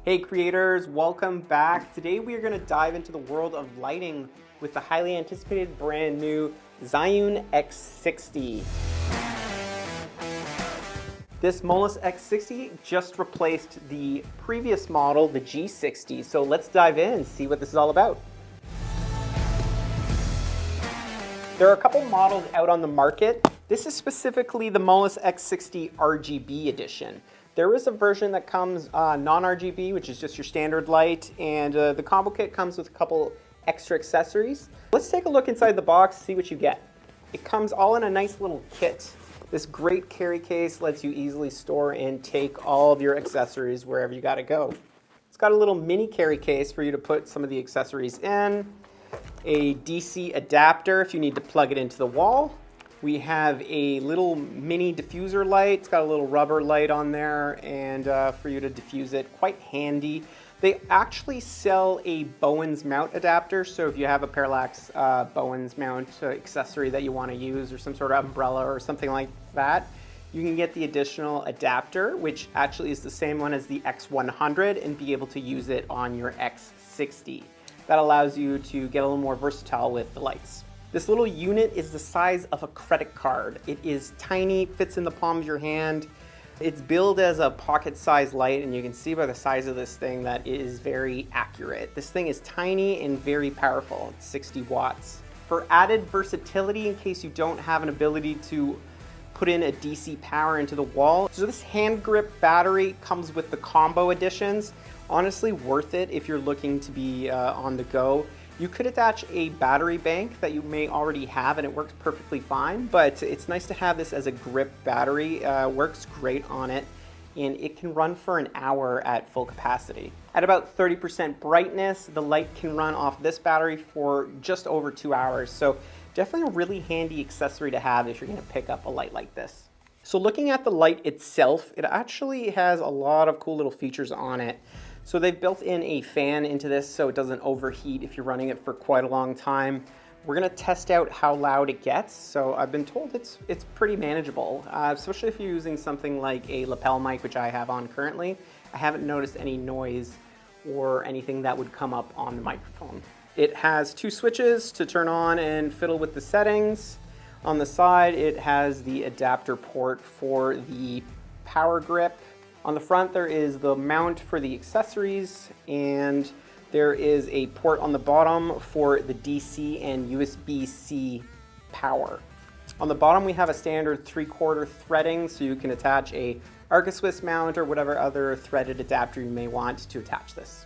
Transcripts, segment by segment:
Hey creators, welcome back. Today we are going to dive into the world of lighting with the highly anticipated brand new Zhiyun X60. This Molus X60 just replaced the previous model, the G60. So let's dive in and see what this is all about. There are a couple models out on the market. This is specifically the Molus X60 RGB edition. There is a version that comes non-RGB, which is just your standard light, and the combo kit comes with a couple extra accessories. Let's take a look inside the box, see what you get. It comes all in a nice little kit. This great carry case lets you easily store and take all of your accessories wherever you gotta go. It's got a little mini carry case for you to put some of the accessories in, a DC adapter if you need to plug it into the wall. We have a little mini diffuser light. It's got a little rubber light on there and for you to diffuse it, quite handy. They actually sell a Bowens mount adapter, so if you have a parallax Bowens mount accessory that you want to use or some sort of umbrella or something like that, you can get the additional adapter, which actually is the same one as the X100, and be able to use it on your X60. That allows you to get a little more versatile with the lights. This little unit is the size of a credit card. It is tiny, fits in the palm of your hand. It's billed as a pocket-sized light, and you can see by the size of this thing that it is very accurate. This thing is tiny and very powerful. It's 60 watts. For added versatility, in case you don't have an ability to put in a DC power into the wall, so this hand grip battery comes with the combo editions. Honestly, worth it if you're looking to be on the go. You could attach a battery bank that you may already have and it works perfectly fine, but it's nice to have this as a grip battery. Works great on it, and it can run for an hour at full capacity. At about 30% brightness, the light can run off this battery for just over 2 hours. So definitely a really handy accessory to have if you're gonna pick up a light like this. So looking at the light itself, it actually has a lot of cool little features on it. So they've built in a fan into this so it doesn't overheat if you're running it for quite a long time. We're gonna test out how loud it gets. So I've been told it's pretty manageable, especially if you're using something like a lapel mic, which I have on currently. I haven't noticed any noise or anything that would come up on the microphone. It has 2 switches to turn on and fiddle with the settings. On the side, it has the adapter port for the power grip. On the front, there is the mount for the accessories, and there is a port on the bottom for the DC and USB-C power. On the bottom, we have a standard 3/4 threading, so you can attach a Arc-A-Swiss mount or whatever other threaded adapter you may want to attach this.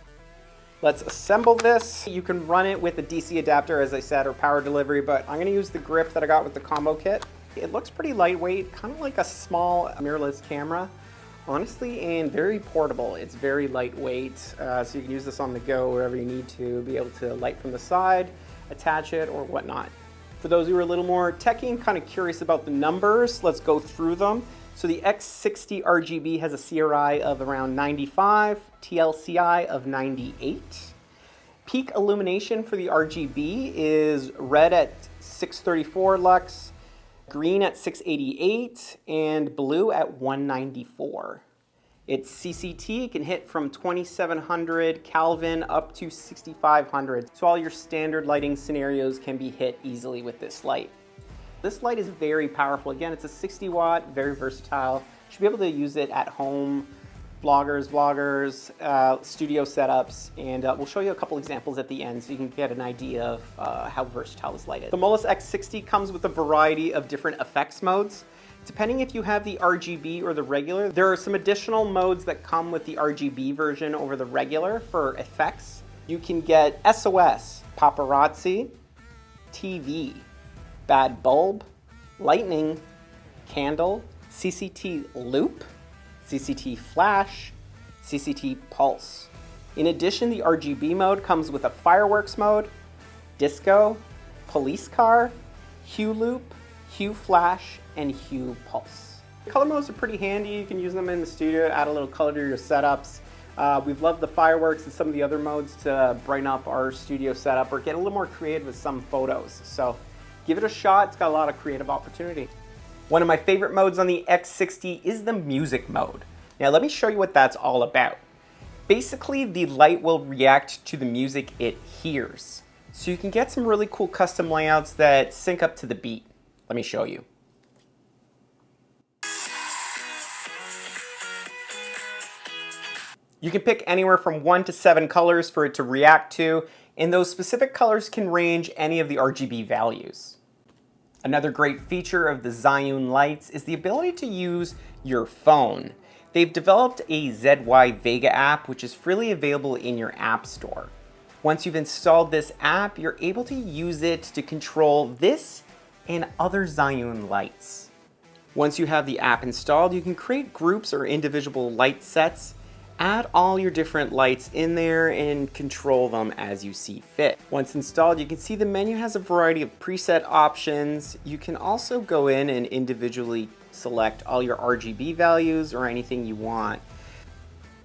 Let's assemble this. You can run it with a DC adapter, as I said, or power delivery, but I'm gonna use the grip that I got with the combo kit. It looks pretty lightweight, kind of like a small mirrorless camera. Honestly, and very portable. It's very lightweight, so you can use this on the go wherever you need to, be able to light from the side, attach it, or whatnot. For those who are a little more techie and kind of curious about the numbers, let's go through them. So the X60 RGB has a CRI of around 95, TLCI of 98. Peak illumination for the RGB is red at 634 lux, green at 688, and blue at 194. Its CCT can hit from 2700 Kelvin up to 6500. So all your standard lighting scenarios can be hit easily with this light. This light is very powerful. Again, it's a 60 watt, very versatile. You should be able to use it at home, bloggers, vloggers, studio setups, and we'll show you a couple examples at the end so you can get an idea of how versatile this light is. The Molus X60 comes with a variety of different effects modes. Depending if you have the RGB or the regular, there are some additional modes that come with the RGB version over the regular for effects. You can get SOS, paparazzi, TV, bad bulb, lightning, candle, CCT loop, CCT flash, CCT pulse. In addition, the RGB mode comes with a fireworks mode, disco, police car, hue loop, hue flash, and hue pulse. The color modes are pretty handy. You can use them in the studio, add a little color to your setups. We've loved the fireworks and some of the other modes to brighten up our studio setup or get a little more creative with some photos. So give it a shot. It's got a lot of creative opportunity. One of my favorite modes on the X60 is the music mode. Now let me show you what that's all about. Basically, the light will react to the music it hears. So you can get some really cool custom layouts that sync up to the beat. Let me show you. You can pick anywhere from 1 to 7 colors for it to react to, and those specific colors can range any of the RGB values. Another great feature of the Zhiyun lights is the ability to use your phone. They've developed a ZY Vega app, which is freely available in your app store. Once you've installed this app, you're able to use it to control this and other Zhiyun lights. Once you have the app installed, you can create groups or individual light sets, add all your different lights in there and control them as you see fit. Once installed, you can see the menu has a variety of preset options. You can also go in and individually select all your RGB values or anything you want.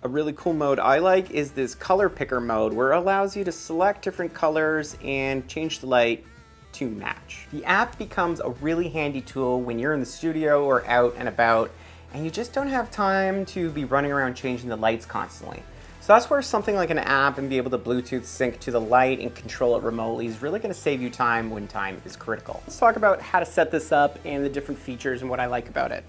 A really cool mode I like is this color picker mode, where it allows you to select different colors and change the light to match. The app becomes a really handy tool when you're in the studio or out and about and you just don't have time to be running around changing the lights constantly. So that's where something like an app and be able to Bluetooth sync to the light and control it remotely is really going to save you time when time is critical. Let's talk about how to set this up and the different features and what I like about it.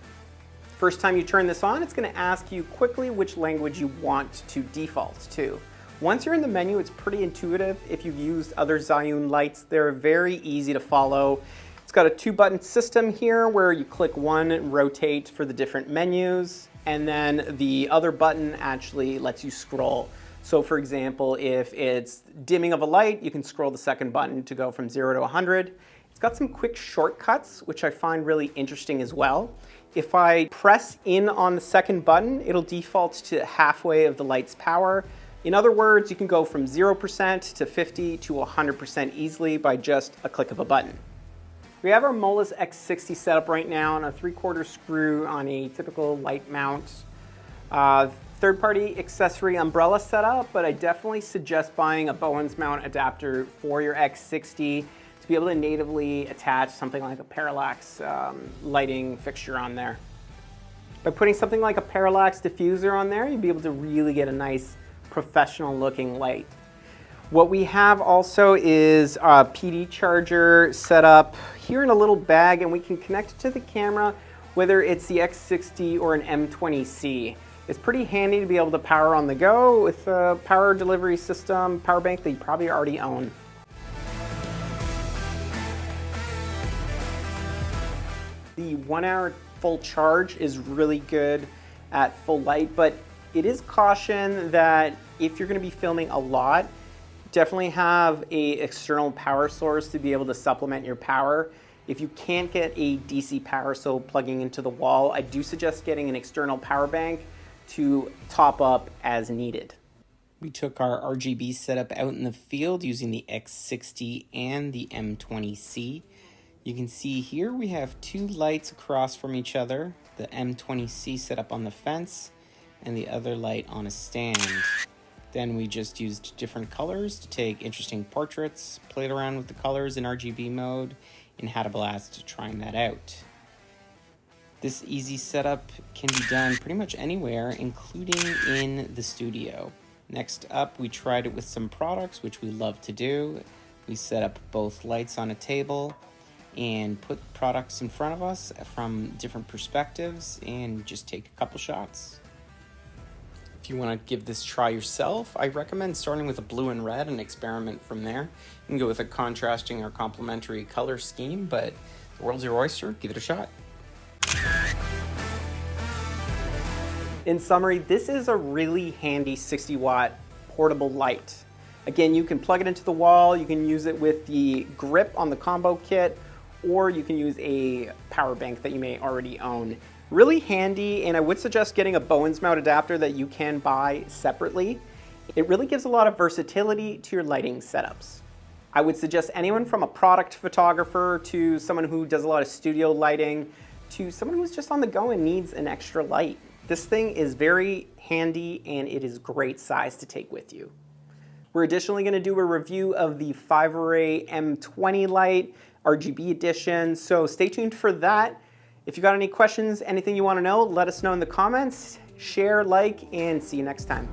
First time you turn this on, it's going to ask you quickly which language you want to default to. Once you're in the menu, it's pretty intuitive. If you've used other Zhiyun lights, they're very easy to follow. It's got a 2-button system here where you click one and rotate for the different menus, and then the other button actually lets you scroll. So for example, if it's dimming of a light, you can scroll the second button to go from 0 to 100. It's got some quick shortcuts, which I find really interesting as well. If I press in on the second button, it'll default to halfway of the light's power. In other words, you can go from 0% to 50 to 100% easily by just a click of a button. We have our Molus X60 set up right now on a 3/4 screw on a typical light mount. Third-party accessory umbrella setup, but I definitely suggest buying a Bowens mount adapter for your X60 to be able to natively attach something like a parallax lighting fixture on there. By putting something like a parallax diffuser on there, you'll be able to really get a nice professional looking light. What we have also is a PD charger set up here in a little bag, and we can connect it to the camera, whether it's the X60 or an M20C. It's pretty handy to be able to power on the go with a power delivery system, power bank that you probably already own. The 1-hour full charge is really good at full light, but it is caution that if you're going to be filming a lot, definitely have an external power source to be able to supplement your power. If you can't get a DC power, so plugging into the wall, I do suggest getting an external power bank to top up as needed. We took our RGB setup out in the field using the X60 and the M20C. You can see here we have 2 lights across from each other, the M20C set up on the fence and the other light on a stand. Then we just used different colors to take interesting portraits, played around with the colors in RGB mode, and had a blast trying that out. This easy setup can be done pretty much anywhere, including in the studio. Next up, we tried it with some products, which we love to do. We set up both lights on a table and put products in front of us from different perspectives and just take a couple shots. If you want to give this a try yourself, I recommend starting with a blue and red and experiment from there. You can go with a contrasting or complementary color scheme, but the world's your oyster. Give it a shot. In summary, this is a really handy 60-watt portable light. Again, you can plug it into the wall, you can use it with the grip on the combo kit, or you can use a power bank that you may already own. Really handy, and I would suggest getting a Bowens mount adapter that you can buy separately. It really gives a lot of versatility to your lighting setups. I would suggest anyone from a product photographer to someone who does a lot of studio lighting to someone who's just on the go and needs an extra light. This thing is very handy and it is great size to take with you. We're additionally going to do a review of the 5-array M20 light, RGB edition, so stay tuned for that. If you got any questions, anything you want to know, let us know in the comments. Share, like, and see you next time.